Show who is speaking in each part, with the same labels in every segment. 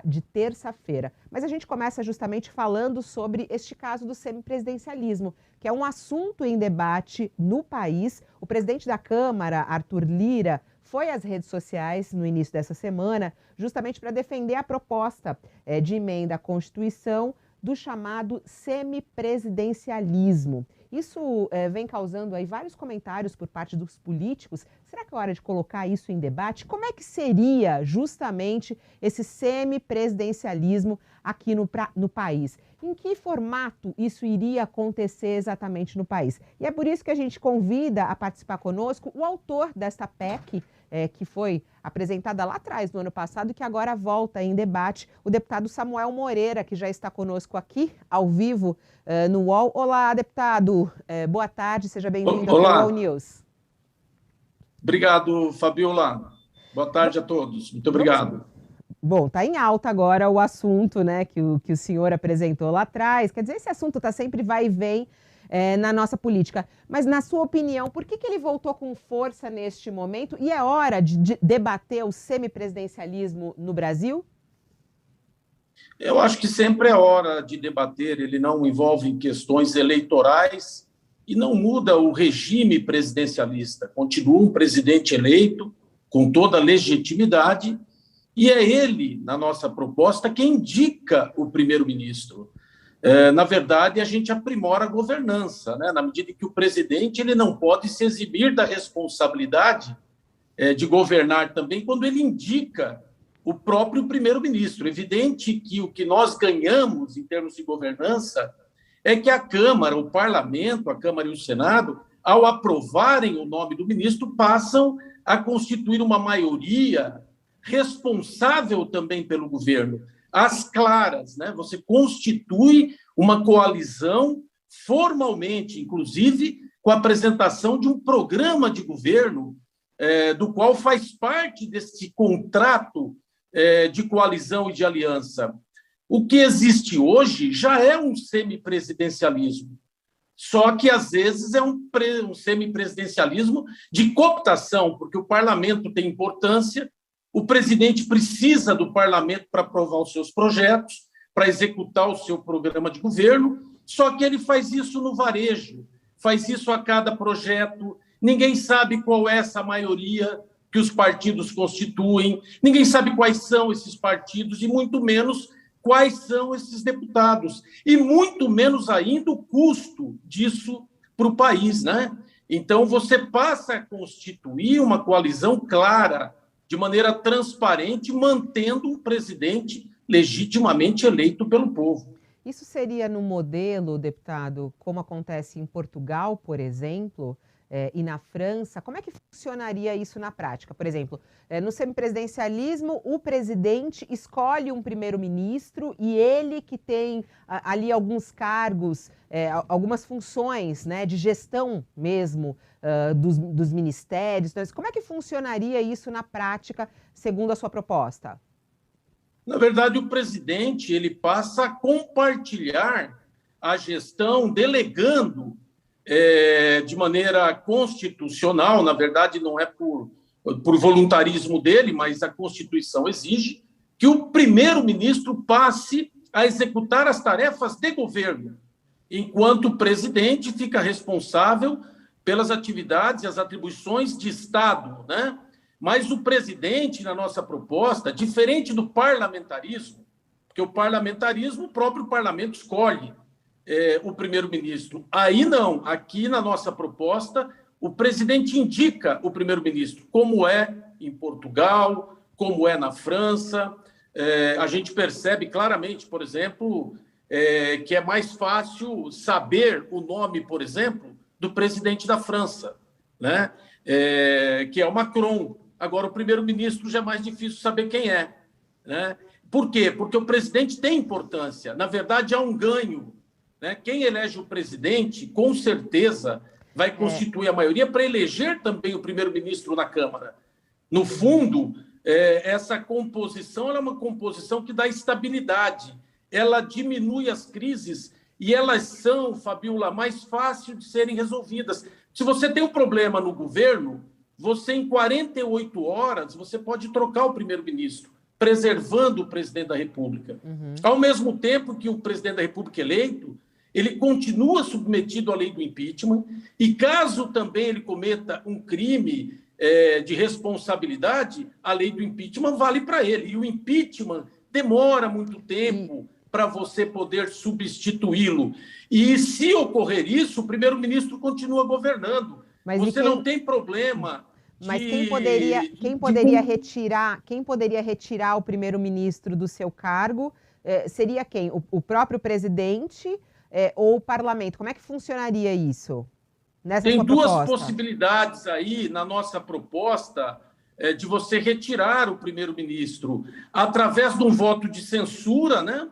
Speaker 1: de terça-feira. Mas a gente começa justamente falando sobre este caso do semipresidencialismo, que é um assunto em debate no país. O presidente da Câmara, Arthur Lira, foi às redes sociais no início dessa semana, justamente para defender a proposta de emenda à Constituição do chamado semipresidencialismo. Isso vem causando aí vários comentários por parte dos políticos. Será que é hora de colocar isso em debate? Como é que seria justamente esse semipresidencialismo aqui no país? Em que formato isso iria acontecer exatamente no país? E é por isso que a gente convida a participar conosco o autor desta PEC, que foi apresentada lá atrás, no ano passado, e que agora volta em debate, o deputado Samuel Moreira, que já está conosco aqui, ao vivo, no UOL. Olá, deputado. Boa tarde, seja bem-vindo ao UOL News.
Speaker 2: Obrigado, Fabiola. Boa tarde a todos. Muito obrigado.
Speaker 1: Bom, está em alta agora o assunto, né, que o senhor apresentou lá atrás. Quer dizer, esse assunto está sempre vai e vem na nossa política. Mas, na sua opinião, por que ele voltou com força neste momento? E é hora de debater o semipresidencialismo no Brasil?
Speaker 2: Eu acho que sempre é hora de debater. Ele não envolve questões eleitorais e não muda o regime presidencialista. Continua um presidente eleito com toda a legitimidade e é ele, na nossa proposta, quem indica o primeiro-ministro. Na verdade, a gente aprimora a governança, né? Na medida que o presidente ele não pode se eximir da responsabilidade de governar também quando ele indica o próprio primeiro-ministro. Evidente que o que nós ganhamos em termos de governança é que a Câmara, o Parlamento, a Câmara e o Senado, ao aprovarem o nome do ministro, passam a constituir uma maioria responsável também pelo governo. Às claras, né? Você constitui uma coalizão formalmente, inclusive com a apresentação de um programa de governo do qual faz parte desse contrato de coalizão e de aliança. O que existe hoje já é um semipresidencialismo, só que às vezes é um semipresidencialismo de cooptação, porque o parlamento tem importância. O presidente precisa do parlamento para aprovar os seus projetos, para executar o seu programa de governo, só que ele faz isso no varejo, faz isso a cada projeto. Ninguém sabe qual é essa maioria que os partidos constituem, ninguém sabe quais são esses partidos e muito menos quais são esses deputados, e muito menos ainda o custo disso para o país, né? Então, você passa a constituir uma coalizão clara, de maneira transparente, mantendo um presidente legitimamente eleito pelo povo.
Speaker 1: Isso seria no modelo, deputado, como acontece em Portugal, por exemplo, e na França? Como é que funcionaria isso na prática? Por exemplo, no semipresidencialismo, o presidente escolhe um primeiro-ministro e ele que tem ali alguns cargos, algumas funções, né, de gestão mesmo dos ministérios. Então, como é que funcionaria isso na prática, segundo a sua proposta?
Speaker 2: Na verdade, o presidente ele passa a compartilhar a gestão, delegando de maneira constitucional. Na verdade, não é por voluntarismo dele, mas a Constituição exige que o primeiro-ministro passe a executar as tarefas de governo, enquanto o presidente fica responsável pelas atividades e as atribuições de Estado, né? Mas o presidente, na nossa proposta, diferente do parlamentarismo, porque o parlamentarismo, o próprio parlamento escolhe o primeiro-ministro. Aí não, aqui na nossa proposta, o presidente indica o primeiro-ministro, como é em Portugal, como é na França. A gente percebe claramente, por exemplo, que é mais fácil saber o nome, por exemplo, do presidente da França, né? Que é o Macron. Agora, o primeiro-ministro já é mais difícil saber quem é, né? Por quê? Porque o presidente tem importância. Na verdade, há um ganho, né? Quem elege o presidente, com certeza, vai constituir a maioria para eleger também o primeiro-ministro na Câmara. No fundo, essa composição é uma composição que dá estabilidade, ela diminui as crises e elas são, Fabiola, mais fáceis de serem resolvidas. Se você tem um problema no governo, você, em 48 horas, você pode trocar o primeiro-ministro. preservando o presidente da República. Ao mesmo tempo que o presidente da República eleito, ele continua submetido à lei do impeachment e, caso também ele cometa um crime de responsabilidade, a lei do impeachment vale para ele. E o impeachment demora muito tempo para você poder substituí-lo. E, se ocorrer isso, o primeiro-ministro continua governando.
Speaker 1: Mas
Speaker 2: você não tem problema.
Speaker 1: Mas quem poderia retirar o primeiro-ministro do seu cargo seria quem? O próprio presidente ou o parlamento? Como é que funcionaria isso?
Speaker 2: Tem duas possibilidades aí na nossa proposta de você retirar o primeiro-ministro através de um voto de censura, né?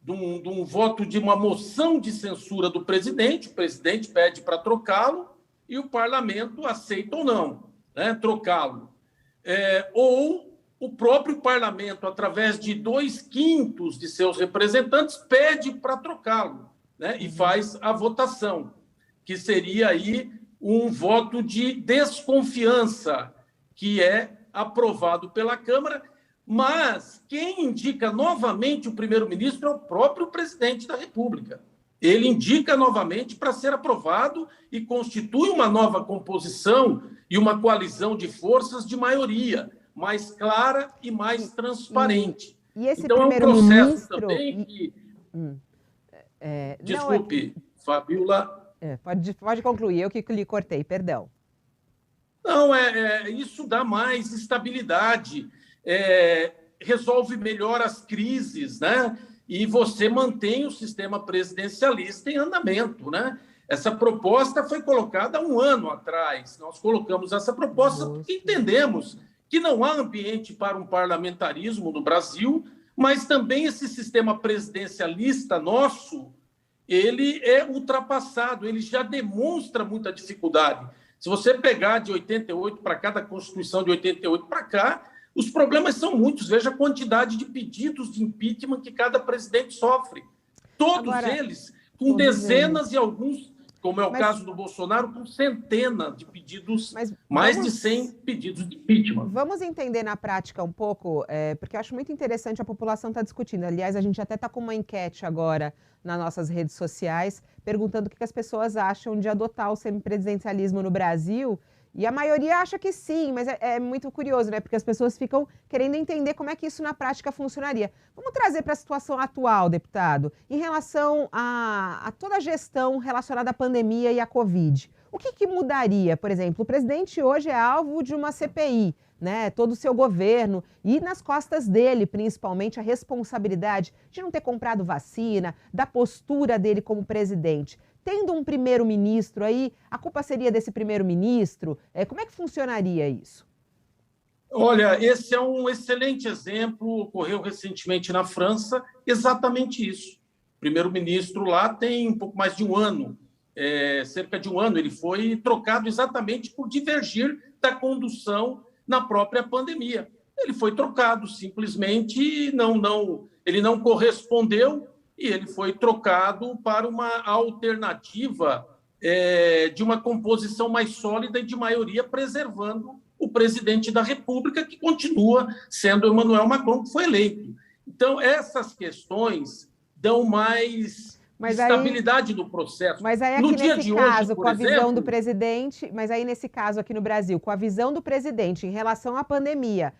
Speaker 2: De um voto de uma moção de censura do presidente. O presidente pede para trocá-lo e o parlamento aceita ou não. Né, trocá-lo. Ou o próprio parlamento, através de 2/5 de seus representantes, pede para trocá-lo, né, e faz a votação, que seria aí um voto de desconfiança, que é aprovado pela Câmara, mas quem indica novamente o primeiro-ministro é o próprio presidente da República. Ele indica novamente para ser aprovado e constitui uma nova composição e uma coalizão de forças de maioria, mais clara e mais transparente.
Speaker 1: E esse
Speaker 2: então, é um processo também que... Desculpe, Fabiola.
Speaker 1: Pode concluir, eu que lhe cortei, perdão.
Speaker 2: Não, isso dá mais estabilidade, resolve melhor as crises, né? E você mantém o sistema presidencialista em andamento, né? Essa proposta foi colocada há 1 ano atrás. Nós colocamos essa proposta porque entendemos que não há ambiente para um parlamentarismo no Brasil, mas também esse sistema presidencialista nosso, ele é ultrapassado, ele já demonstra muita dificuldade. Se você pegar de 88 para cá, da Constituição de 88 para cá, os problemas são muitos. Veja a quantidade de pedidos de impeachment que cada presidente sofre. Todos eles, com dezenas e alguns, como é o caso do Bolsonaro, com centenas de pedidos, mais de 100 pedidos de impeachment.
Speaker 1: Vamos entender na prática um pouco, porque eu acho muito interessante a população estar discutindo. Aliás, a gente até está com uma enquete agora nas nossas redes sociais, perguntando o que as pessoas acham de adotar o semipresidencialismo no Brasil. E a maioria acha que sim, mas é muito curioso, né? Porque as pessoas ficam querendo entender como é que isso na prática funcionaria. Vamos trazer para a situação atual, deputado, em relação a toda a gestão relacionada à pandemia e à Covid. O que mudaria? Por exemplo, o presidente hoje é alvo de uma CPI, né? Todo o seu governo e nas costas dele, principalmente, a responsabilidade de não ter comprado vacina, da postura dele como presidente. Tendo um primeiro-ministro aí, a culpa seria desse primeiro-ministro? Como é que funcionaria isso?
Speaker 2: Olha, esse é um excelente exemplo, ocorreu recentemente na França, exatamente isso. O primeiro-ministro lá tem um pouco mais de 1 ano, cerca de 1 ano, ele foi trocado exatamente por divergir da condução na própria pandemia. Ele foi trocado, simplesmente ele não correspondeu, e ele foi trocado para uma alternativa de uma composição mais sólida e de maioria, preservando o presidente da República, que continua sendo Emmanuel Macron, que foi eleito. Então, essas questões dão mais estabilidade no processo.
Speaker 1: Mas aí aqui nesse caso, com a visão do presidente, mas aí nesse caso aqui no Brasil, com a visão do presidente em relação à pandemia,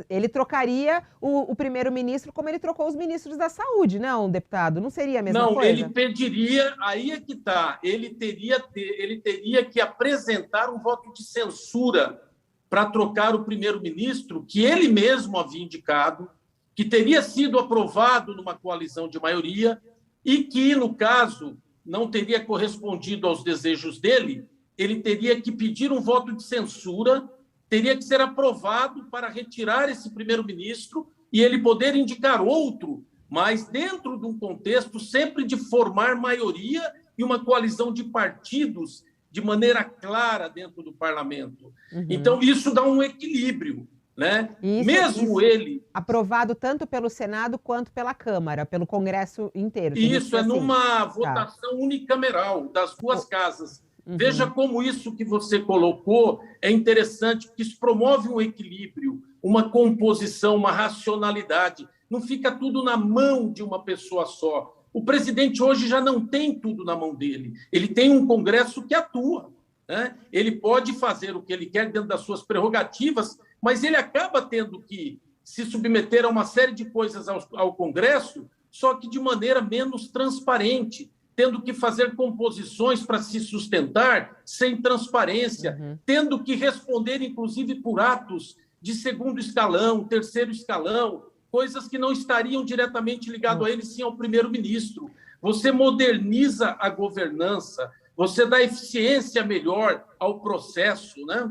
Speaker 1: ele trocaria o primeiro-ministro como ele trocou os ministros da saúde, não, deputado? Não seria a mesma coisa?
Speaker 2: Não, ele pediria, aí é que está, ele teria que apresentar um voto de censura para trocar o primeiro-ministro, que ele mesmo havia indicado, que teria sido aprovado numa coalizão de maioria, e que, no caso, não teria correspondido aos desejos dele, ele teria que pedir um voto de censura, teria que ser aprovado para retirar esse primeiro-ministro e ele poder indicar outro, mas dentro de um contexto sempre de formar maioria e uma coalizão de partidos de maneira clara dentro do parlamento. Então, isso dá um equilíbrio. Né? Mesmo ele...
Speaker 1: Aprovado tanto pelo Senado quanto pela Câmara, pelo Congresso inteiro.
Speaker 2: Isso, numa votação unicameral das duas casas. Veja como isso que você colocou é interessante, porque isso promove um equilíbrio. uma composição, uma racionalidade. Não fica tudo na mão de uma pessoa só. O presidente hoje já não tem tudo na mão dele. Ele tem um Congresso que atua, né? Ele pode fazer o que ele quer dentro das suas prerrogativas, mas ele acaba tendo que se submeter a uma série de coisas ao Congresso, só que de maneira menos transparente, tendo que fazer composições para se sustentar sem transparência, tendo que responder, inclusive, por atos de segundo escalão, terceiro escalão, coisas que não estariam diretamente ligadas a ele, sim ao primeiro-ministro. Você moderniza a governança, você dá eficiência melhor ao processo, né?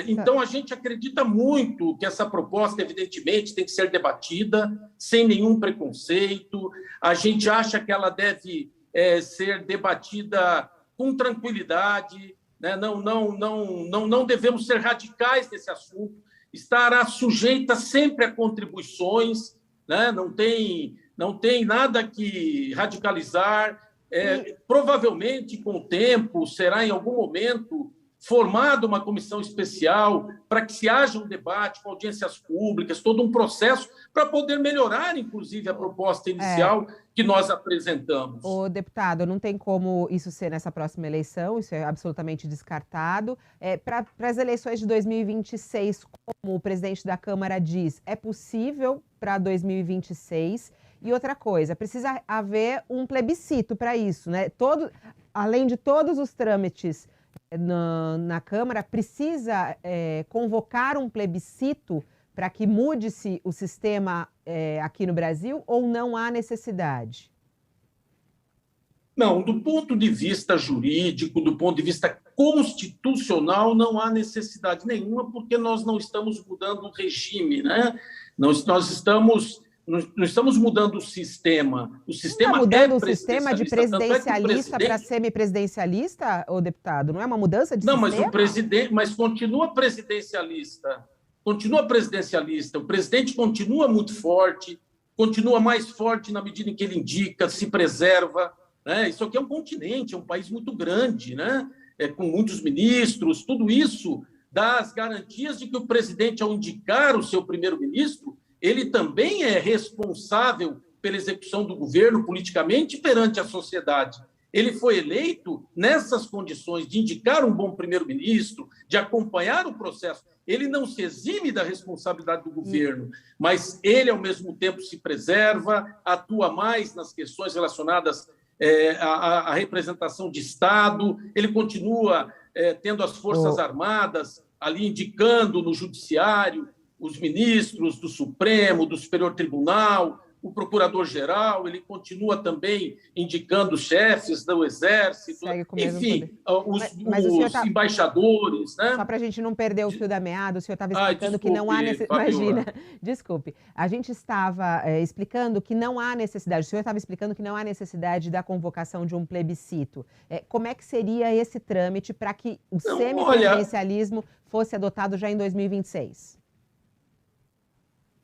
Speaker 2: Então, a gente acredita muito que essa proposta, evidentemente, tem que ser debatida sem nenhum preconceito. A gente acha que ela deve ser debatida com tranquilidade, né? Não devemos ser radicais nesse assunto. Estará sujeita sempre a contribuições, né? Não tem nada que radicalizar. Provavelmente, com o tempo, será em algum momento formada uma comissão especial para que se haja um debate com audiências públicas, todo um processo para poder melhorar, inclusive, a proposta inicial que nós apresentamos.
Speaker 1: O deputado, não tem como isso ser nessa próxima eleição, isso é absolutamente descartado. Para as eleições de 2026, como o presidente da Câmara diz, é possível para 2026? E outra coisa, precisa haver um plebiscito para isso, né? Além de todos os trâmites na Câmara, precisa convocar um plebiscito para que mude-se o sistema aqui no Brasil, ou não há necessidade?
Speaker 2: Não, do ponto de vista jurídico, do ponto de vista constitucional, não há necessidade nenhuma, porque nós não estamos mudando o regime, né? Nós estamos mudando o sistema. O sistema
Speaker 1: não está mudando o sistema de presidencialista para semipresidencialista, ô deputado? Não é uma mudança de sistema?
Speaker 2: Não, mas continua presidencialista. Continua presidencialista. O presidente continua muito forte, continua mais forte na medida em que ele indica, se preserva, né? Isso aqui é um continente, é um país muito grande, né? Com muitos ministros. Tudo isso dá as garantias de que o presidente, ao indicar o seu primeiro-ministro, ele também é responsável pela execução do governo politicamente perante a sociedade. Ele foi eleito nessas condições de indicar um bom primeiro-ministro, de acompanhar o processo. Ele não se exime da responsabilidade do governo, mas ele, ao mesmo tempo, se preserva, atua mais nas questões relacionadas à representação de Estado, ele continua tendo as Forças Armadas ali indicando no Judiciário os ministros do Supremo, do Superior Tribunal, o Procurador-Geral, ele continua também indicando os chefes do Exército, enfim, os embaixadores. Né?
Speaker 1: Só para a gente não perder o fio da meada, o senhor estava explicando que não há necessidade. Imagina, desculpe. A gente estava explicando que não há necessidade, o senhor estava explicando que não há necessidade da convocação de um plebiscito. Como é que seria esse trâmite para que o semipresidencialismo fosse adotado já em 2026?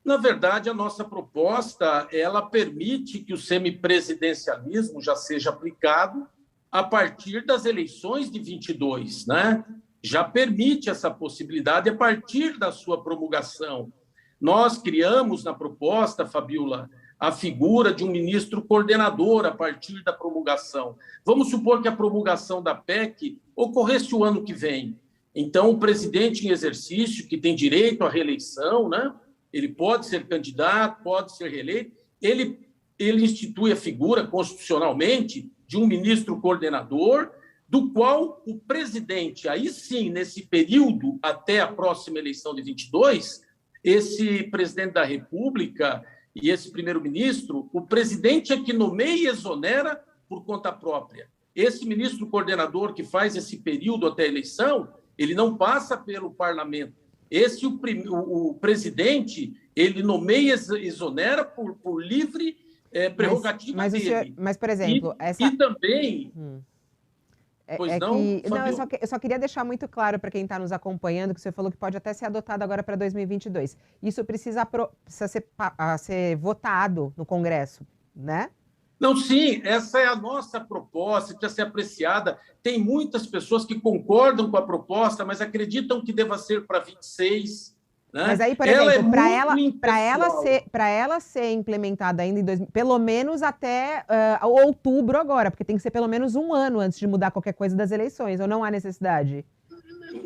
Speaker 2: Na verdade, a nossa proposta ela permite que o semipresidencialismo já seja aplicado a partir das eleições de 22, né? Já permite essa possibilidade a partir da sua promulgação. Nós criamos na proposta, Fabiola, a figura de um ministro coordenador a partir da promulgação. Vamos supor que a promulgação da PEC ocorresse o ano que vem. Então, o presidente em exercício, que tem direito à reeleição, né? Ele pode ser candidato, pode ser reeleito, ele institui a figura constitucionalmente de um ministro coordenador, do qual o presidente, aí sim, nesse período até a próxima eleição de 22, esse presidente da República e esse primeiro-ministro, o presidente é que nomeia e exonera por conta própria. Esse ministro coordenador que faz esse período até a eleição, ele não passa pelo parlamento. O presidente, ele nomeia e exonera por livre prerrogativa dele.
Speaker 1: Senhor, mas, por exemplo...
Speaker 2: E também...
Speaker 1: eu só queria deixar muito claro para quem está nos acompanhando, que o senhor falou que pode até ser adotado agora para 2022. Isso precisa ser votado no Congresso, né?
Speaker 2: Não, sim, essa é a nossa proposta, precisa ser apreciada. Tem muitas pessoas que concordam com a proposta, mas acreditam que deva ser para 26.
Speaker 1: Mas
Speaker 2: né?
Speaker 1: aí, por
Speaker 2: Ela é
Speaker 1: exemplo,
Speaker 2: muito impessoal.
Speaker 1: para ela ser implementada ainda pelo menos até outubro agora, porque tem que ser pelo menos um ano antes de mudar qualquer coisa das eleições, ou não há necessidade?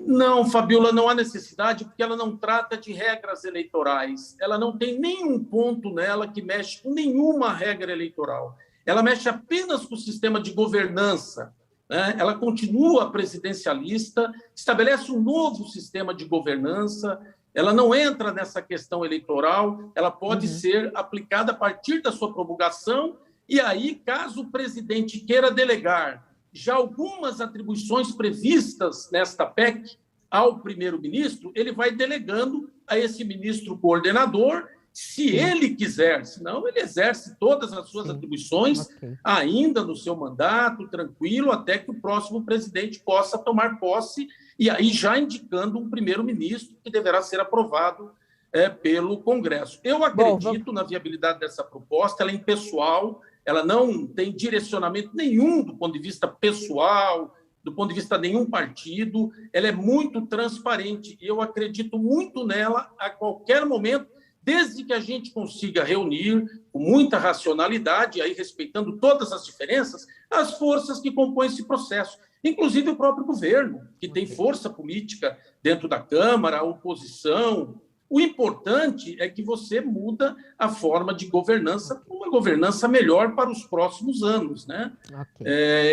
Speaker 2: Não, Fabiola, não há necessidade, porque ela não trata de regras eleitorais. Ela não tem nenhum ponto nela que mexe com nenhuma regra eleitoral. Ela mexe apenas com o sistema de governança, né? Ela continua presidencialista, estabelece um novo sistema de governança. Ela não entra nessa questão eleitoral, ela pode
Speaker 1: Uhum.
Speaker 2: ser aplicada a partir da sua promulgação, e aí, caso o presidente queira delegar já algumas atribuições previstas nesta PEC ao primeiro-ministro, ele vai delegando a esse ministro coordenador, se
Speaker 1: Sim.
Speaker 2: ele quiser, senão ele exerce todas as suas
Speaker 1: Sim.
Speaker 2: atribuições
Speaker 1: Ok.
Speaker 2: ainda no seu mandato, tranquilo, até que o próximo presidente possa tomar posse, e aí já indicando um primeiro-ministro que deverá ser aprovado pelo Congresso. Eu
Speaker 1: Bom,
Speaker 2: acredito na viabilidade dessa proposta, ela é impessoal, ela não tem direcionamento nenhum do ponto de vista pessoal, do ponto de vista de nenhum partido, ela é muito transparente e eu acredito muito nela a qualquer momento, desde que a gente consiga reunir com muita racionalidade, aí respeitando todas as diferenças, as forças que compõem esse processo, inclusive o próprio governo, que tem força política dentro da Câmara, a oposição. O importante é que você muda a forma de governança para uma governança melhor para os próximos anos, né?
Speaker 1: Ok.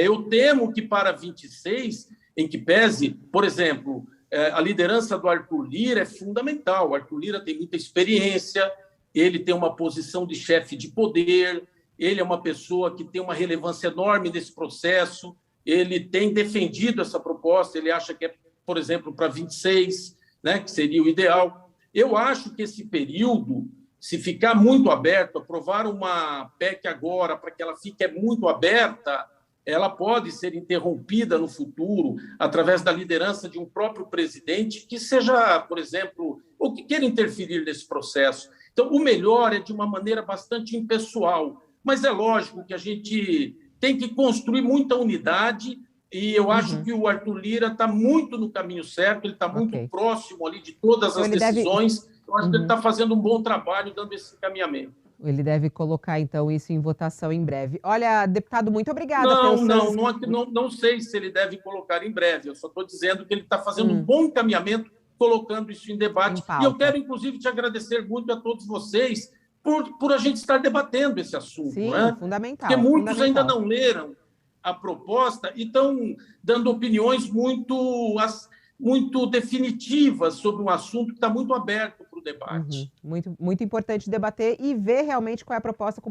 Speaker 2: Eu temo que para 26, em que pese, por exemplo, a liderança do Arthur Lira é fundamental. O Arthur Lira tem muita experiência, ele tem uma posição de chefe de poder, ele é uma pessoa que tem uma relevância enorme nesse processo, ele tem defendido essa proposta, ele acha que é, por exemplo, para 26, né, que seria o ideal. Eu acho que esse período, se ficar muito aberto, aprovar uma PEC agora para que ela fique muito aberta, ela pode ser interrompida no futuro através da liderança de um próprio presidente que seja, por exemplo, ou que queira interferir nesse processo. Então, o melhor é de uma maneira bastante impessoal, mas é lógico que a gente tem que construir muita unidade e eu acho que o Arthur Lira está muito no caminho certo, ele está muito
Speaker 1: Ok.
Speaker 2: próximo ali de todas
Speaker 1: Então
Speaker 2: as
Speaker 1: ele deve.
Speaker 2: decisões. Eu acho que ele está fazendo um bom trabalho dando esse encaminhamento.
Speaker 1: Ele deve colocar, então, isso em votação em breve. Olha, deputado, muito obrigada pelas
Speaker 2: Não,
Speaker 1: suas.
Speaker 2: não, não, não sei se ele deve colocar em breve. Eu só estou dizendo que ele está fazendo um
Speaker 1: Hum,
Speaker 2: bom encaminhamento, colocando isso em
Speaker 1: em
Speaker 2: debate. E eu
Speaker 1: pauta.
Speaker 2: quero, inclusive, te agradecer muito a todos vocês por a gente estar debatendo esse assunto,
Speaker 1: Sim,
Speaker 2: né? Porque
Speaker 1: fundamental,
Speaker 2: muitos ainda
Speaker 1: fundamental.
Speaker 2: não leram a proposta e estão dando opiniões muito definitivas sobre um assunto que está muito aberto para o debate.
Speaker 1: Muito, muito importante debater e ver realmente qual é a proposta.